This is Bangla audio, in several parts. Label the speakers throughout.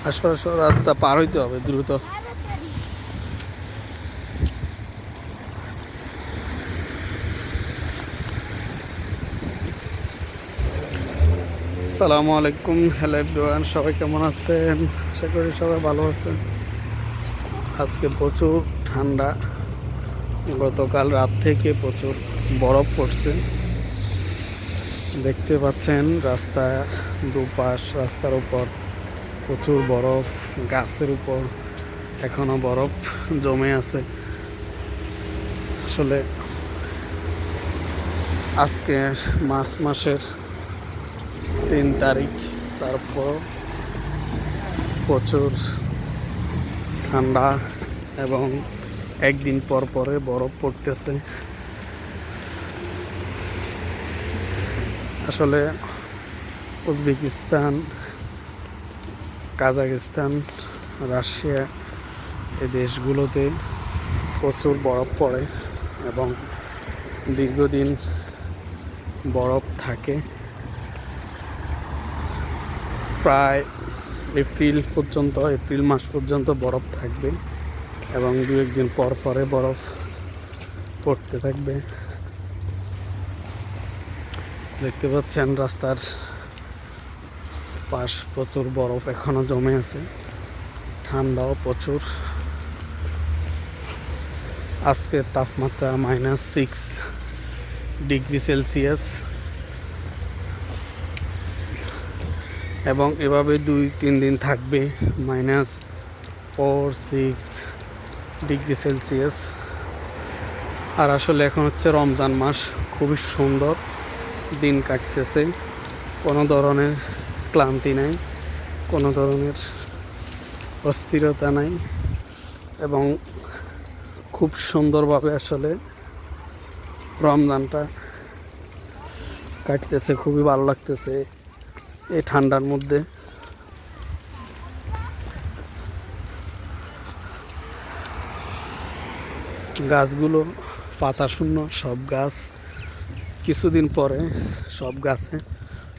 Speaker 1: আসো আসো, রাস্তা পার হইতে হবে দ্রুত। আসসালামু আলাইকুম, হ্যালো এভরিওয়ান, সবাই কেমন আছেন? আশা করি সবাই ভালো আছেন। আজকে প্রচুর ঠান্ডা, গতকাল রাত থেকে প্রচুর বরফ পড়ছে। দেখতে পাচ্ছেন রাস্তা দুপাশ, রাস্তার উপর প্রচুর বরফ, গাছের উপর এখনো বরফ জমে আছে। আসলে আজকে মার্চ মাসের 3 তারিখ, তারপর প্রচুর ঠান্ডা এবং একদিন পর পরে বরফ পড়তেছে। আসলে উজবেকিস্তান, কাজাকিস্তান, রাশিয়া এই দেশগুলোতে প্রচুর বরফ পড়ে এবং দীর্ঘদিন বরফ থাকে। প্রায় এপ্রিল মাস পর্যন্ত বরফ থাকবে এবং 2-1 দিন পর পরে বরফ পড়তে থাকবে। দেখতে পাচ্ছেন রাস্তার পাশ প্রচুর বরফ এখনো জমে আছে, ঠান্ডাও প্রচুর। আজকের তাপমাত্রা -6 ডিগ্রি সেলসিয়াস এবং এভাবে 2-3 দিন থাকবে -4-6 ডিগ্রি সেলসিয়াস। আর আসলে এখন হচ্ছে রমজান মাস, খুবই সুন্দর দিন কাটতেছে, কোনো ধরনের ক্লান্তি নাই, কোনো ধরনের অস্থিরতা নাই এবং খুব সুন্দরভাবে আসলে রমজানটা কাটতেছে। খুবই ভালো লাগতেছে এই ঠান্ডার মধ্যে। গাছগুলো পাতা শূন্য, সব গাছ কিছুদিন পরে সব গাছে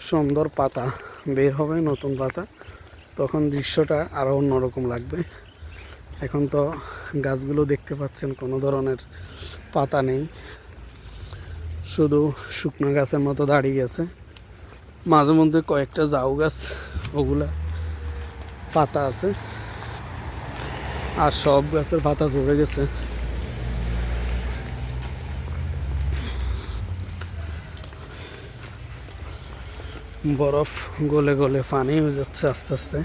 Speaker 1: সুন্দর পাতা বের হবে, নতুন পাতা, তখন দৃশ্যটা আরও অন্যরকম লাগবে। এখন তো গাছগুলো দেখতে পাচ্ছেন কোনো ধরনের পাতা নেই, শুধু শুকনো গাছের মতো দাঁড়িয়ে গেছে। মাঝে মধ্যে কয়েকটা ঝাউ গাছ, ওগুলা পাতা আছে, আর সব গাছের পাতা ঝরে গেছে। বরফ গলে গলে পানি হয়ে যাচ্ছে আস্তে আস্তে।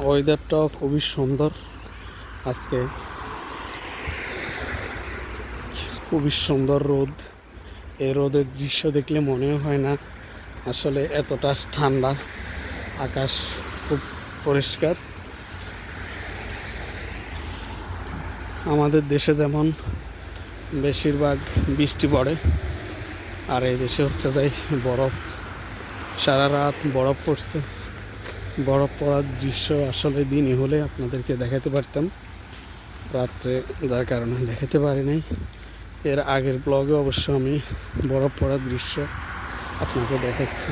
Speaker 1: ওয়েদারটাও খুবই সুন্দর আজকে, খুবই সুন্দর রোদ। এই রোদের দৃশ্য দেখলে মনে হয় না আসলে এতটা ঠান্ডা। আকাশ খুব পরিষ্কার। আমাদের দেশে যেমন বেশিরভাগ বৃষ্টি পড়ে, আর এই দেশে হচ্ছে যাই বরফ, সারা রাত বরফ পড়ছে। বরফ পড়ার দৃশ্য আসলে দিনই হলে আপনাদেরকে দেখাতে পারতাম, রাত্রে যার কারণে দেখাতে পারি নাই। এর আগের ব্লগে অবশ্য আমি বরফ পড়ার দৃশ্য আপনাকে দেখাচ্ছি।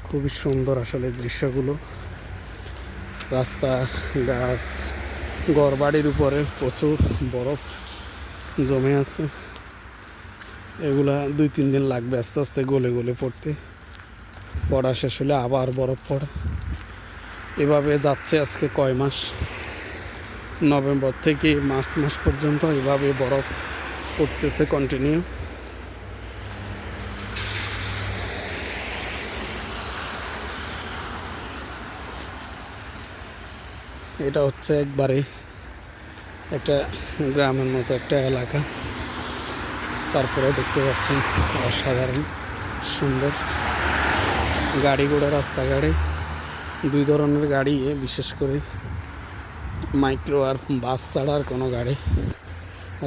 Speaker 1: খুবই সুন্দর আসলে দৃশ্যগুলো। রাস্তা, গাছ, ঘরবাড়ির উপরে প্রচুর বরফ জমে আছে। এগুলা 2-3 দিন লাগবে আস্তে আস্তে গলে গলে পড়তে। পড়া শেষ হলে আবার বরফ পড়ে। এভাবে যাচ্ছে আজকে কয় মাস, নভেম্বর থেকে মার্চ মাস পর্যন্ত এভাবে বরফ পড়তেছে কন্টিনিউ। এটা হচ্ছে একবারে একটা গ্রামের মতো একটা এলাকা, তারপরে দেখতে পাচ্ছেন অসাধারণ সুন্দর গাড়ি ঘোড়া। রাস্তাঘাটে 2 ধরনের গাড়ি, বিশেষ করে মাইক্রো আর বাস ছাড়া আর কোনো গাড়ি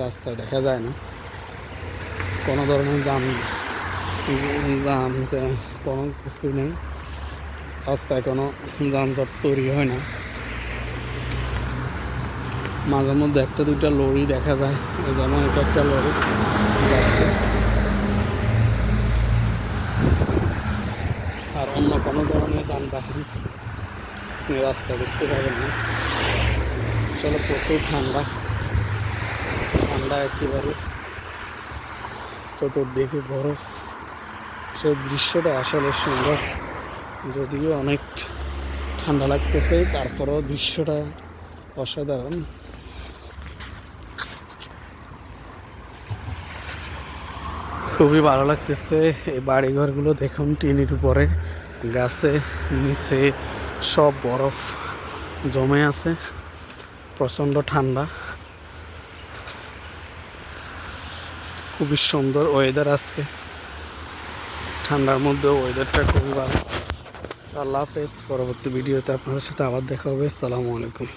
Speaker 1: রাস্তায় দেখা যায় না। কোনো ধরনের জাম কোনো কিছু নেই। রাস্তায় কোনো যানজট তৈরি হয় না। মাঝে মধ্যে একটা দুইটা লরি দেখা যায়, যেমন এটা একটা লরি যাচ্ছে, আর অন্য কোনো ধরনের যানবাহন আপনি রাস্তা দেখতে পাবেন না। আসলে প্রচুর ঠান্ডা, ঠান্ডা একেবারে, চতুর্দিকে বরফ। সেই দৃশ্যটা আসলে সুন্দর, যদিও অনেক ঠান্ডা লাগতেছে, তারপরেও দৃশ্যটা অসাধারণ। খুবই ভালো লাগতেছে। এই বাড়িঘরগুলো দেখুন, টিনের উপরে, গাছে নিচে সব বরফ জমে আছে, প্রচণ্ড ঠান্ডা। খুবই সুন্দর ওয়েদার আজকে, ঠান্ডার মধ্যেও ওয়েদারটা খুবই ভালো। আল্লাহ হাফেজ। পরবর্তী ভিডিওতে আপনাদের সাথে আবার দেখা হবে। আসসালামু আলাইকুম।